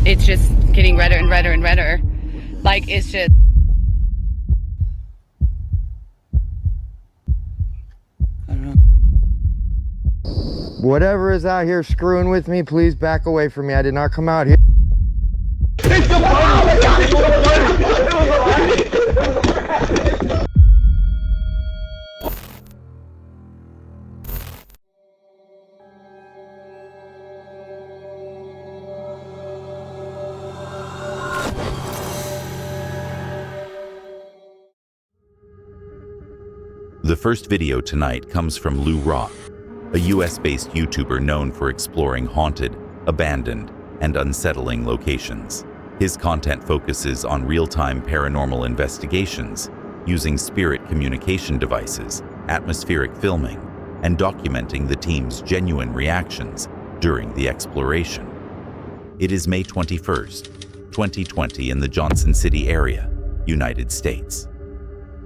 It's just getting redder and redder and redder. Like, it's just... Whatever is out here screwing with me, please back away from me. I did not come out here. It's the oh my God, it was The first video tonight comes from Lou Rock, a US-based YouTuber known for exploring haunted, abandoned, and unsettling locations. His content focuses on real-time paranormal investigations using spirit communication devices, atmospheric filming, and documenting the team's genuine reactions during the exploration. It is May 21st, 2020 in the Johnson City area, United States.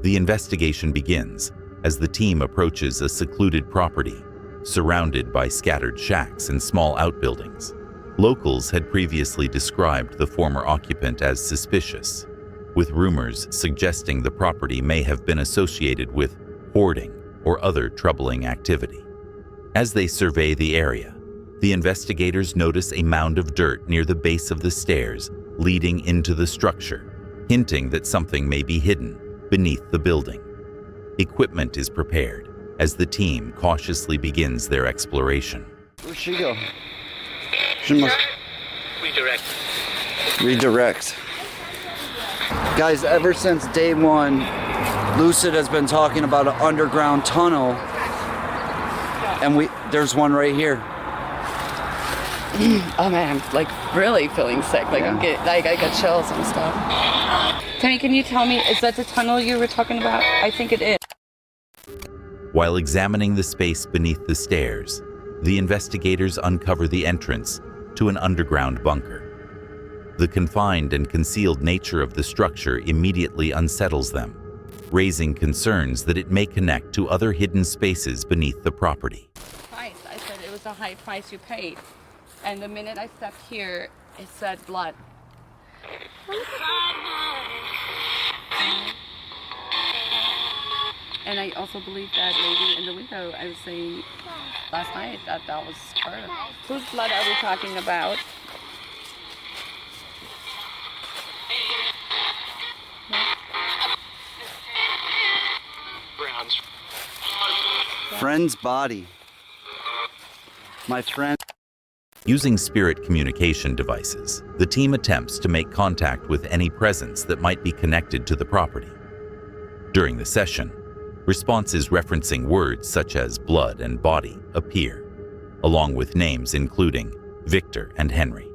The investigation begins as the team approaches a secluded property surrounded by scattered shacks and small outbuildings. Locals had previously described the former occupant as suspicious, with rumors suggesting the property may have been associated with hoarding or other troubling activity. As they survey the area, the investigators notice a mound of dirt near the base of the stairs leading into the structure, hinting that something may be hidden beneath the building. Equipment is prepared as the team cautiously begins their exploration. Where'd she go? She must... Redirect. Guys, ever since day one, Lucid has been talking about an underground tunnel, and there's one right here. Oh man, I'm like really feeling sick. Like Yeah. I got chills and stuff. Tammy, can you tell me, is that the tunnel you were talking about? I think it is. While examining the space beneath the stairs, the investigators uncover the entrance to an underground bunker. The confined and concealed nature of the structure immediately unsettles them, raising concerns that it may connect to other hidden spaces beneath the property. Price. I said it was a high price you paid. And the minute I stepped here, it said blood. And I also believe that lady in the window, I was saying last night that was her. Whose blood are we talking about? Friend's body. My friend. Using spirit communication devices, the team attempts to make contact with any presence that might be connected to the property. During the session, responses referencing words such as blood and body appear, along with names including Victor and Henry.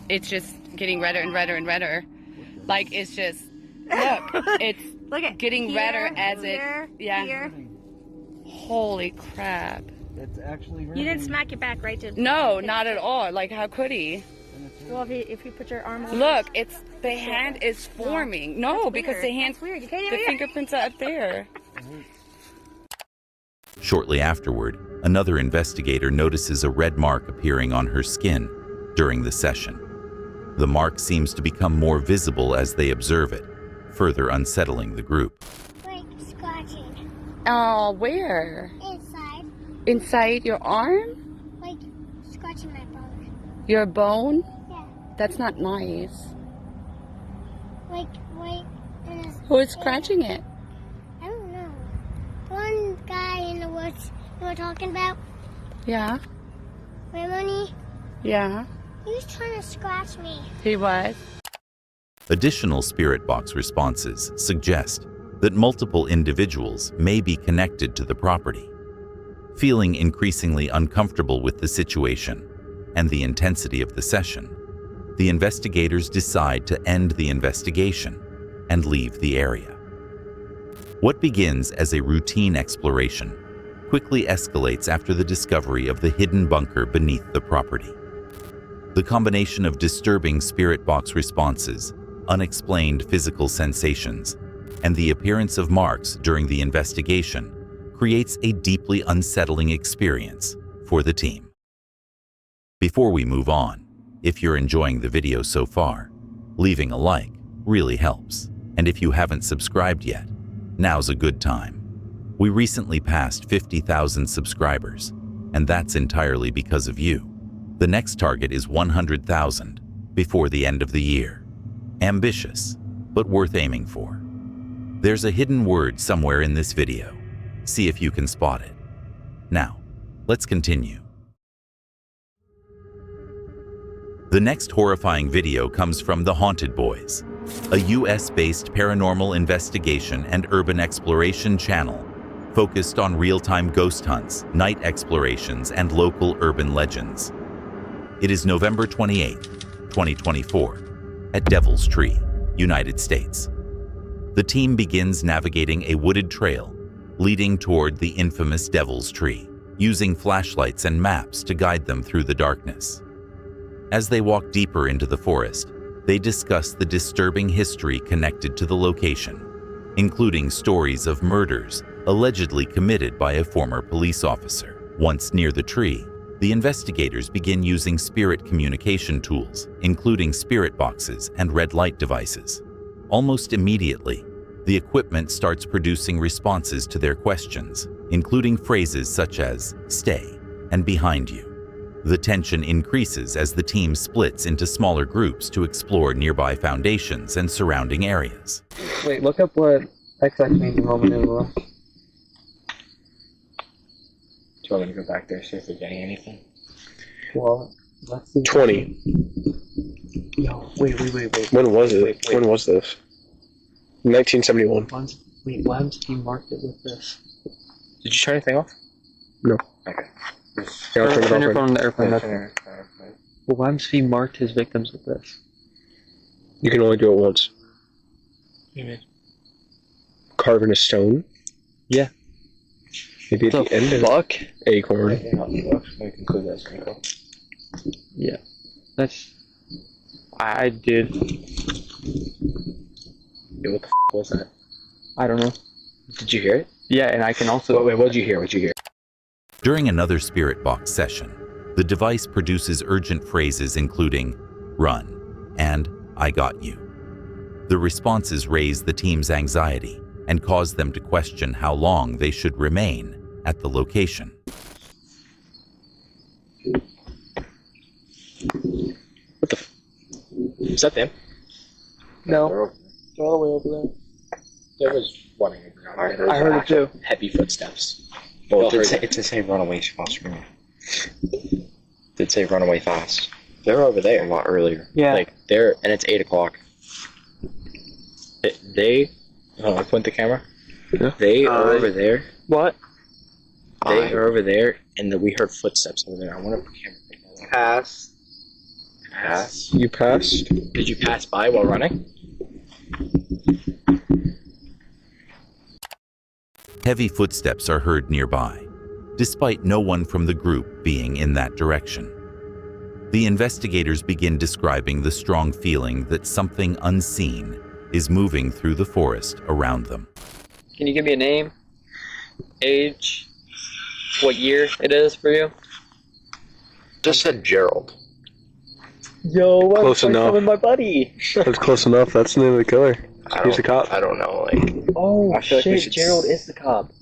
It's just getting redder and redder and redder. Like, it's just, look, it's Look at getting here, redder as here, it, yeah. Here. Holy crap. It's actually You didn't smack your back, right? No, not at all. Like, how could he? Well, if you put your arm over Look, it's, the hand is forming. No, because the hand, That's weird. You can't the even fingerprints are up there. Shortly afterward, another investigator notices a red mark appearing on her skin during the session. The mark seems to become more visible as they observe it, further unsettling the group. Like scratching. Oh, where? Inside. Inside your arm? Like scratching my bone. Your bone? Yeah. That's not nice. Like right in his Who is scratching it? I don't know. One guy in the woods you were talking about, Yeah, Ramoni, yeah, he was trying to scratch me. he was. Additional spirit box responses suggest that multiple individuals may be connected to the property. Feeling increasingly uncomfortable with the situation and the intensity of the session, the investigators decide to end the investigation and leave the area. What begins as a routine exploration quickly escalates after the discovery of the hidden bunker beneath the property. The combination of disturbing spirit box responses, unexplained physical sensations, and the appearance of marks during the investigation creates a deeply unsettling experience for the team. Before we move on, if you're enjoying the video so far, leaving a like really helps. And if you haven't subscribed yet, now's a good time. We recently passed 50,000 subscribers, and that's entirely because of you. The next target is 100,000 before the end of the year. Ambitious, but worth aiming for. There's a hidden word somewhere in this video. See if you can spot it. Now, let's continue. The next horrifying video comes from The Haunted Boys, a US-based paranormal investigation and urban exploration channel focused on real-time ghost hunts, night explorations, and local urban legends. It is November 28, 2024, at Devil's Tree, United States. The team begins navigating a wooded trail leading toward the infamous Devil's Tree, using flashlights and maps to guide them through the darkness. As they walk deeper into the forest, they discuss the disturbing history connected to the location, including stories of murders allegedly committed by a former police officer. Once near the tree, the investigators begin using spirit communication tools, including spirit boxes and red light devices. Almost immediately, the equipment starts producing responses to their questions, including phrases such as "stay" and "behind you." The tension increases as the team splits into smaller groups to explore nearby foundations and surrounding areas. Wait, look up what XX means in Roman numeral. Do you want me to go back there see if they're getting anything? Well, let's see. 20. No, wait. When was it? Wait. When was this? 1971. Why haven't he marked it with this? Did you turn anything off? No. Okay. Yeah, I'll turn it Turn your off. phone on the airplane. Yeah, That's turn it. Well, why haven't he marked his victims with this? You can only do it once. You mean? Carve in a stone? Yeah. Maybe at the end of fuck? acorn. We can include that as an echo. Yeah. That's... I did... Yeah, what the was that? I don't know. Did you hear it? Yeah, and I can also... Wait, what'd you hear? What'd you hear? During another spirit box session, the device produces urgent phrases including "run" and "I got you." The responses raise the team's anxiety and cause them to question how long they should remain at the location. What the is that them? No. They're all the way over there. There was running around. I heard it too. Heavy footsteps. Well, it did say run away fast from me. Did say run away fast. They're over there a lot earlier. Yeah. Like, they're, and it's 8 o'clock. They, Point the camera. they are over there. What? They are over there, and we heard footsteps over there. I wonder if the camera picked that up. Pass. Pass. You passed? Did you pass by while running? Heavy footsteps are heard nearby, despite no one from the group being in that direction. The investigators begin describing the strong feeling that something unseen is moving through the forest around them. Can you give me a name? Age? What year it is for you? Just said Gerald. Yo, Close enough. my buddy. That's close enough. That's the name of the killer. He's a cop. I don't know, like... Oh, I feel like we shit, should Gerald is the cop.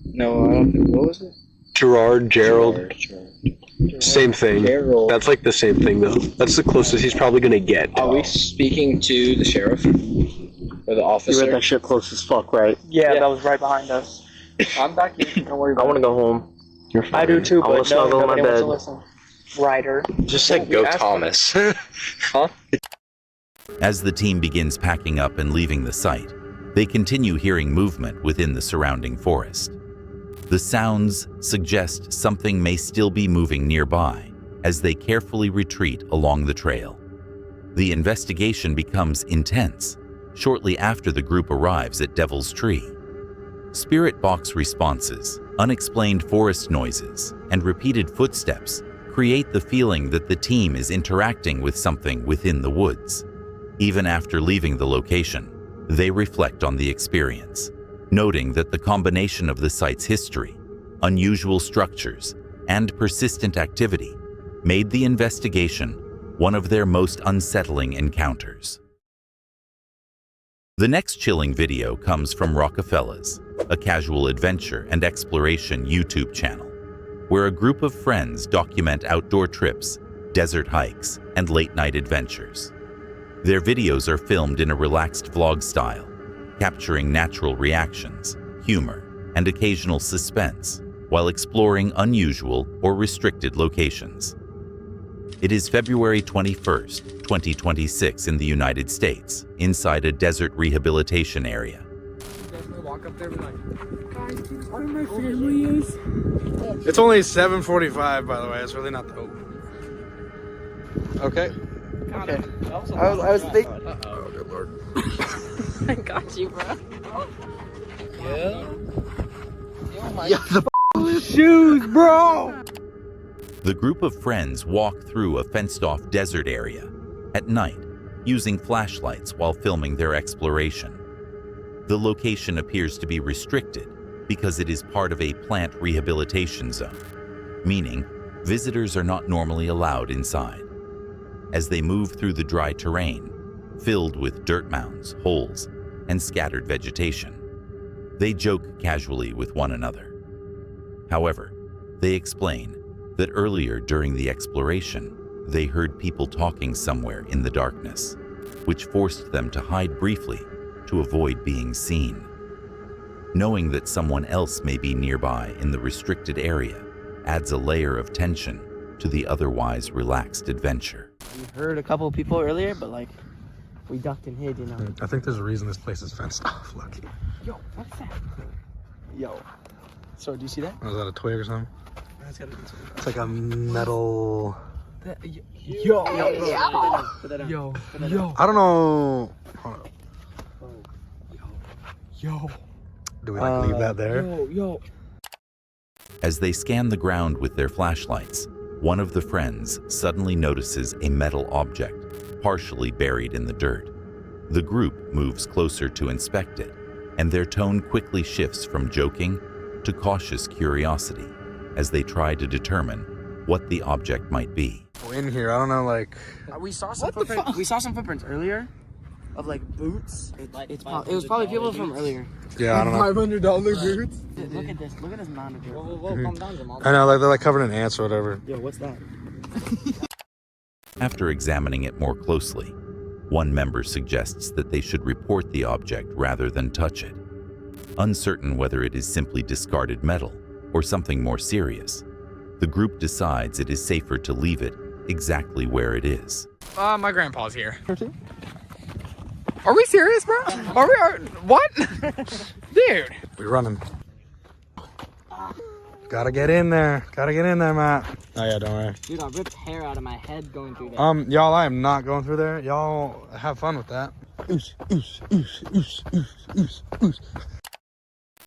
No, I don't think... What was it? Gerard, Gerald. Gerald. Same thing. Gerald. That's like the same thing, though. That's the closest he's probably gonna get. Are we speaking to the sheriff? Or the officer? You read that shit close as fuck, right? Yeah, that was right behind us. I'm back here. Don't worry about I want to go home. You're fine. I do too, I wanna but no, snuggle in my nobody wants to bed. listen. Ryder. Just say go Thomas. Huh? As the team begins packing up and leaving the site, they continue hearing movement within the surrounding forest. The sounds suggest something may still be moving nearby as they carefully retreat along the trail. The investigation becomes intense shortly after the group arrives at Devil's Tree. Spirit box responses, unexplained forest noises, and repeated footsteps create the feeling that the team is interacting with something within the woods. Even after leaving the location, They reflect on the experience, noting that the combination of the site's history, unusual structures, and persistent activity made the investigation one of their most unsettling encounters. The next chilling video comes from Rockefeller's, a casual adventure and exploration YouTube channel, where a group of friends document outdoor trips, desert hikes, and late-night adventures. Their videos are filmed in a relaxed vlog style, capturing natural reactions, humor, and occasional suspense, while exploring unusual or restricted locations. It is February 21st, 2026 in the United States, inside a desert rehabilitation area. It's only 7:45, by the way. It's really not the Okay. Okay. I was thinking. Oh, good lord. I got you, bro. Yeah, the shoes, bro. The group of friends walk through a fenced-off desert area at night, using flashlights while filming their exploration. The location appears to be restricted because it is part of a plant rehabilitation zone, meaning visitors are not normally allowed inside. As they move through the dry terrain, filled with dirt mounds, holes, and scattered vegetation, they joke casually with one another. However, they explain that earlier during the exploration, they heard people talking somewhere in the darkness, which forced them to hide briefly to avoid being seen. Knowing that someone else may be nearby in the restricted area adds a layer of tension to the otherwise relaxed adventure. We heard a couple of people earlier, but like, we ducked and hid, you know. I think there's a reason this place is fenced off. Look. Yo, what's that? Yo. So, do you see that? Was that a twig or something? That's gotta be It's like a metal. Yo. Put that down. Yo. I don't know. Hold on. Yo. Do we like leave that there? Yo. As they scan the ground with their flashlights, one of the friends suddenly notices a metal object partially buried in the dirt. The group moves closer to inspect it, and their tone quickly shifts from joking to cautious curiosity as they try to determine what the object might be. In here, I don't know, like. We saw some footprints. We saw some footprints earlier of like boots. It was probably people from earlier. Yeah, I don't know. $500 boots. Dude, look at this. Look at this mound of dirt. Whoa, calm down, Jamal. I know, like they're like covered in ants or whatever. Yo, what's that? After examining it more closely, one member suggests that they should report the object rather than touch it. Uncertain whether it is simply discarded metal or something more serious, the group decides it is safer to leave it exactly where it is. My grandpa's here. Are we serious, bro? What? Dude. We're running. Gotta get in there. Gotta get in there, Matt. Oh yeah, don't worry. Dude, I ripped hair out of my head going through there. Y'all, I am not going through there. Y'all have fun with that.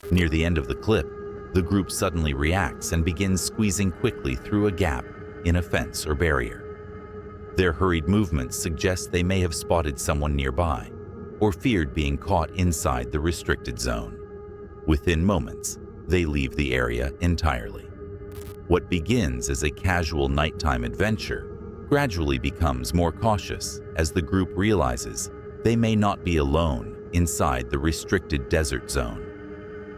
Near the end of the clip, the group suddenly reacts and begins squeezing quickly through a gap in a fence or barrier. Their hurried movements suggest they may have spotted someone nearby or feared being caught inside the restricted zone. Within moments, they leave the area entirely. What begins as a casual nighttime adventure gradually becomes more cautious as the group realizes they may not be alone inside the restricted desert zone.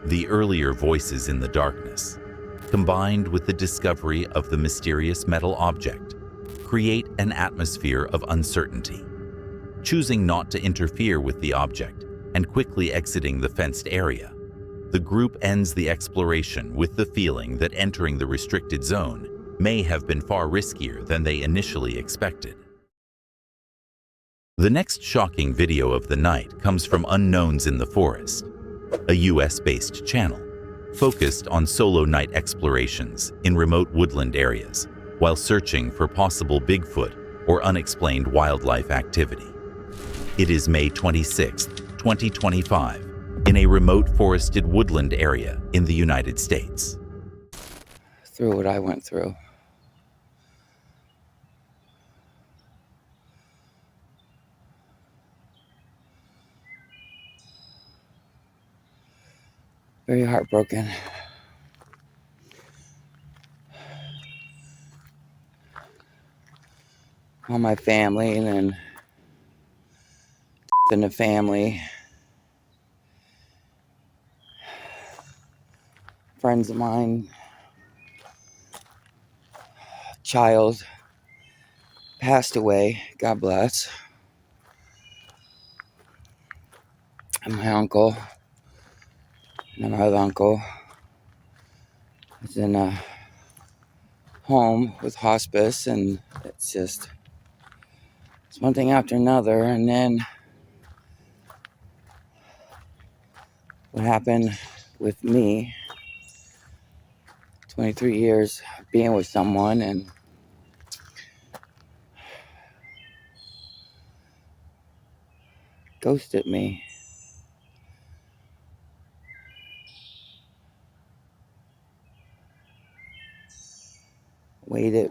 The earlier voices in the darkness, combined with the discovery of the mysterious metal object, create an atmosphere of uncertainty. Choosing not to interfere with the object and quickly exiting the fenced area, the group ends the exploration with the feeling that entering the restricted zone may have been far riskier than they initially expected. The next shocking video of the night comes from Unknowns in the Forest, a US-based channel focused on solo night explorations in remote woodland areas while searching for possible Bigfoot or unexplained wildlife activity. It is May 26, 2025, in a remote forested woodland area in the United States. Through what I went through. Very heartbroken. All my family, and then in the family, friends of mine, child passed away, God bless. And my uncle, and my other uncle, is in a home with hospice, and it's one thing after another. And then what happened with me, 23 years being with someone, and ghosted me.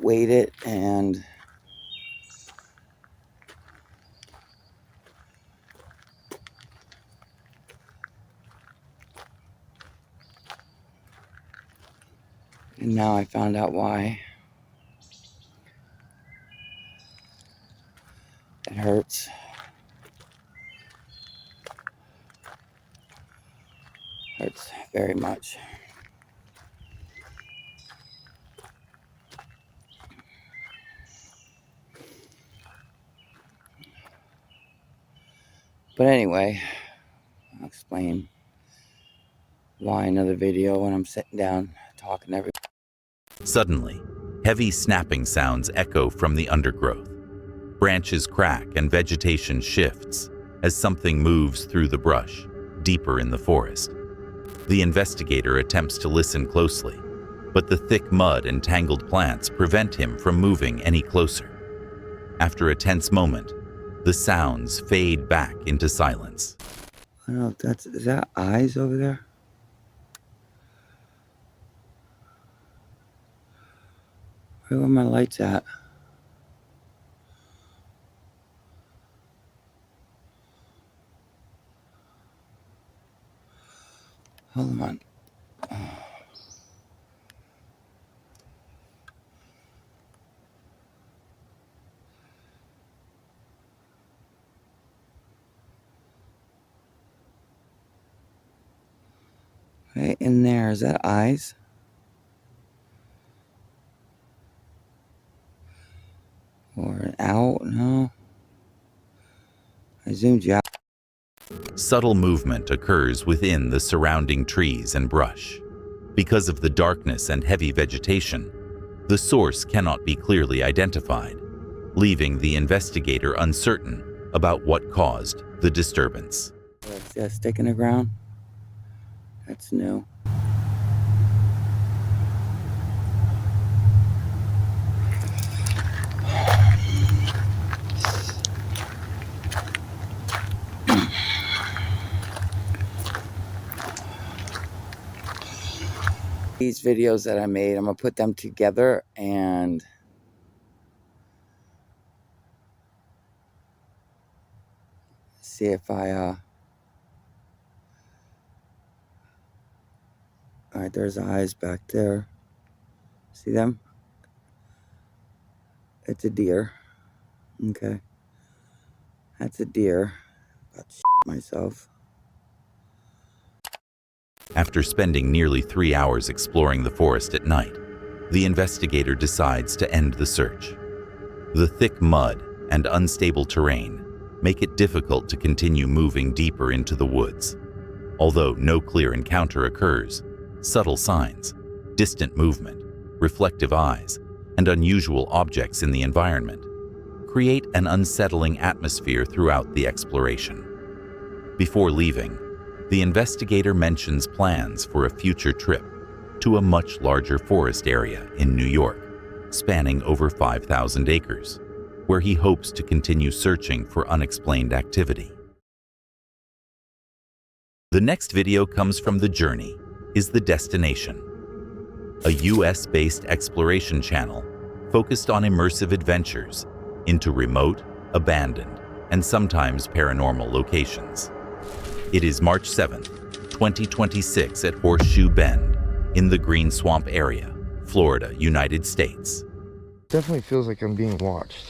Waited, and now I found out why. It hurts. Hurts very much. But anyway, I'll explain why another video when I'm sitting down talking to everybody. Suddenly, heavy snapping sounds echo from the undergrowth. Branches crack and vegetation shifts as something moves through the brush, deeper in the forest. The investigator attempts to listen closely, but the thick mud and tangled plants prevent him from moving any closer. After a tense moment, the sounds fade back into silence. I don't know if is that eyes over there? Where are my lights at? Hold on. Right in there, is that eyes? Or an owl? No. I zoomed you out. Subtle movement occurs within the surrounding trees and brush. Because of the darkness and heavy vegetation, the source cannot be clearly identified, leaving the investigator uncertain about what caused the disturbance. See that stick in the ground? That's new. These videos that I made, I'm gonna put them together and see if I all right, there's eyes back there. See them? It's a deer. Okay. That's a deer. About to shit myself. After spending nearly 3 hours exploring the forest at night, the investigator decides to end the search. The thick mud and unstable terrain make it difficult to continue moving deeper into the woods. Although no clear encounter occurs, subtle signs, distant movement, reflective eyes, and unusual objects in the environment create an unsettling atmosphere throughout the exploration. Before leaving, the investigator mentions plans for a future trip to a much larger forest area in New York, spanning over 5,000 acres, where he hopes to continue searching for unexplained activity. The next video comes from The Journey is the Destination, a US-based exploration channel focused on immersive adventures into remote, abandoned, and sometimes paranormal locations. It is March 7th, 2026 at Horseshoe Bend in the Green Swamp area, Florida, United States. Definitely feels like I'm being watched.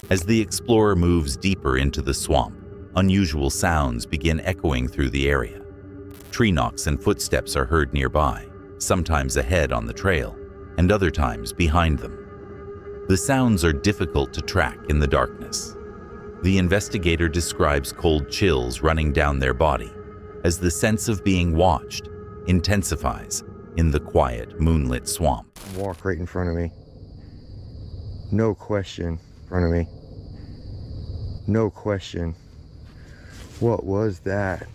As the explorer moves deeper into the swamp, unusual sounds begin echoing through the area. Tree knocks and footsteps are heard nearby, sometimes ahead on the trail, and other times behind them. The sounds are difficult to track in the darkness. The investigator describes cold chills running down their body as the sense of being watched intensifies in the quiet, moonlit swamp. Walk right in front of me. No question, in front of me. No question. What was that?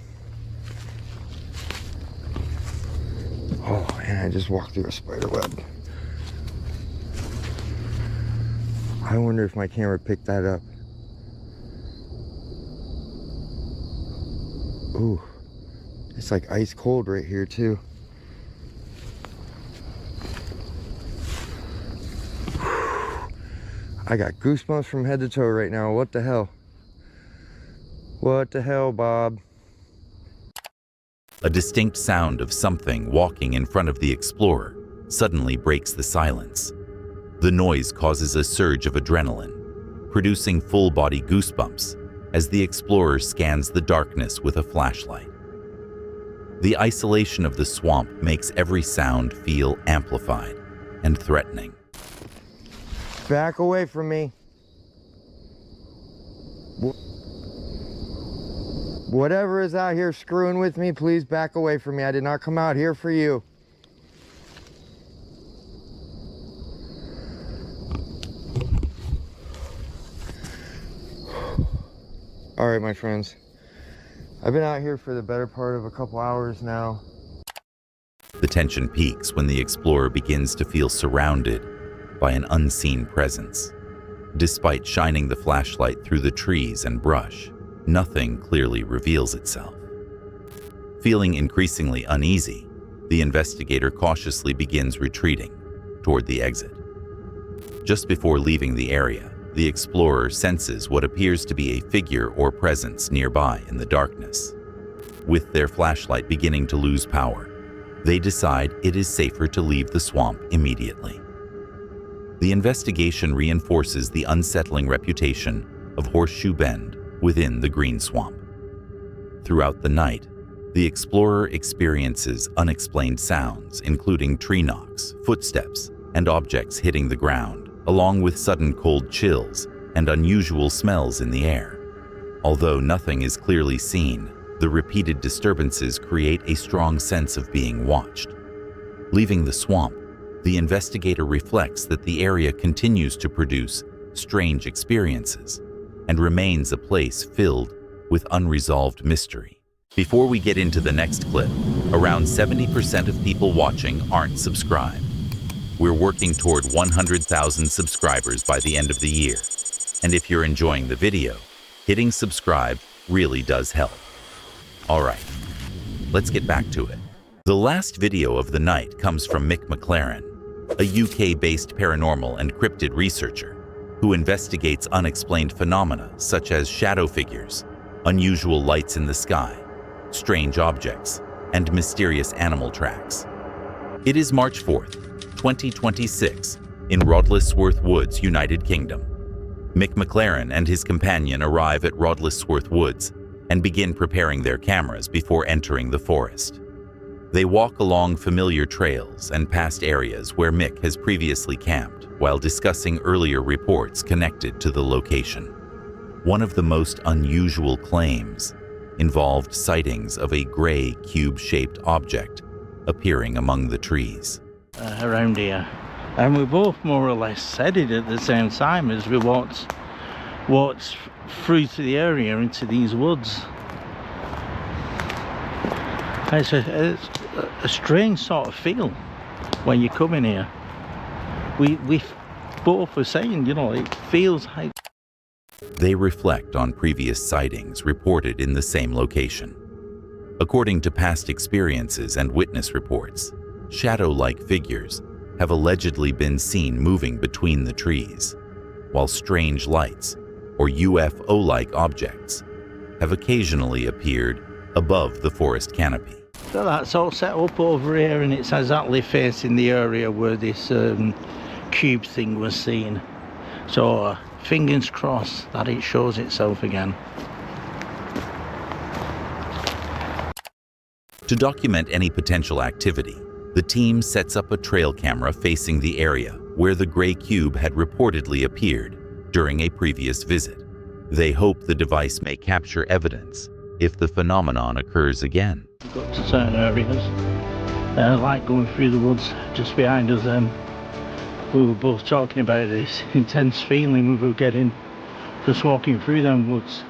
Oh man, I just walked through a spider web. I wonder if my camera picked that up. Ooh, it's like ice cold right here too. I got goosebumps from head to toe right now. What the hell? What the hell, Bob? A distinct sound of something walking in front of the explorer suddenly breaks the silence. The noise causes a surge of adrenaline, producing full-body goosebumps as the explorer scans the darkness with a flashlight. The isolation of the swamp makes every sound feel amplified and threatening. Back away from me. Whatever is out here screwing with me, please back away from me. I did not come out here for you. All right, my friends. I've been out here for the better part of a couple hours now. The tension peaks when the explorer begins to feel surrounded by an unseen presence. Despite shining the flashlight through the trees and brush, nothing clearly reveals itself. Feeling increasingly uneasy, the investigator cautiously begins retreating toward the exit. Just before leaving the area, the explorer senses what appears to be a figure or presence nearby in the darkness. With their flashlight beginning to lose power, they decide it is safer to leave the swamp immediately. The investigation reinforces the unsettling reputation of Horseshoe Bend within the Green Swamp. Throughout the night, the explorer experiences unexplained sounds, including tree knocks, footsteps, and objects hitting the ground, along with sudden cold chills and unusual smells in the air. Although nothing is clearly seen, the repeated disturbances create a strong sense of being watched. Leaving the swamp, the investigator reflects that the area continues to produce strange experiences and remains a place filled with unresolved mystery. Before we get into the next clip, around 70% of people watching aren't subscribed. We're working toward 100,000 subscribers by the end of the year. And if you're enjoying the video, hitting subscribe really does help. All right, let's get back to it. The last video of the night comes from Mick McLaren, a UK-based paranormal and cryptid researcher who investigates unexplained phenomena such as shadow figures, unusual lights in the sky, strange objects, and mysterious animal tracks. It is March 4th, 2026, in Rodlesworth Woods, United Kingdom. Mick McLaren and his companion arrive at Rodlesworth Woods and begin preparing their cameras before entering the forest. They walk along familiar trails and past areas where Mick has previously camped while discussing earlier reports connected to the location. One of the most unusual claims involved sightings of a gray cube-shaped object appearing among the trees. Around here, and we both more or less said it at the same time as we walked through to the area into these woods. It's a strange sort of feel when you come in here. We both were saying, you know, it feels like They reflect on previous sightings reported in the same location. According to past experiences and witness reports, shadow-like figures have allegedly been seen moving between the trees, while strange lights, or UFO-like objects, have occasionally appeared above the forest canopy. So that's all set up over here, and it's exactly facing the area where this cube thing was seen. So fingers crossed that it shows itself again. To document any potential activity, the team sets up a trail camera facing the area where the gray cube had reportedly appeared during a previous visit. They hope the device may capture evidence if the phenomenon occurs again. We've got to certain areas, like going through the woods just behind us. We were both talking about this intense feeling we were getting just walking through them woods,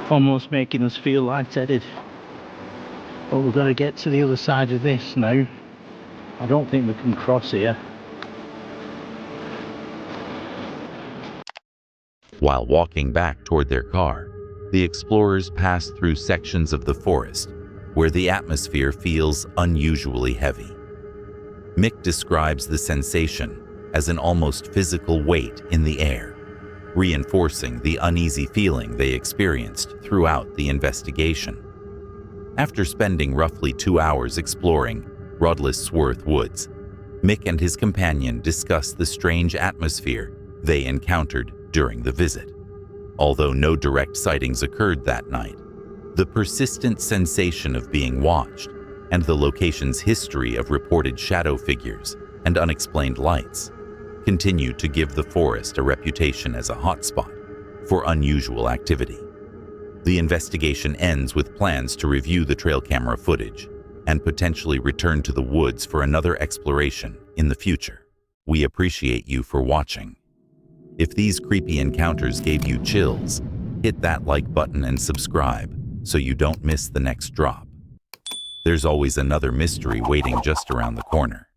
almost making us feel lightheaded. But we've got to get to the other side of this now. I don't think we can cross here. While walking back toward their car, the explorers pass through sections of the forest where the atmosphere feels unusually heavy. Mick describes the sensation as an almost physical weight in the air, reinforcing the uneasy feeling they experienced throughout the investigation. After spending roughly 2 hours exploring Rodless-Sworth Woods, Mick and his companion discuss the strange atmosphere they encountered during the visit. Although no direct sightings occurred that night, the persistent sensation of being watched and the location's history of reported shadow figures and unexplained lights continue to give the forest a reputation as a hotspot for unusual activity. The investigation ends with plans to review the trail camera footage and potentially return to the woods for another exploration in the future. We appreciate you for watching. If these creepy encounters gave you chills, hit that like button and subscribe so you don't miss the next drop. There's always another mystery waiting just around the corner.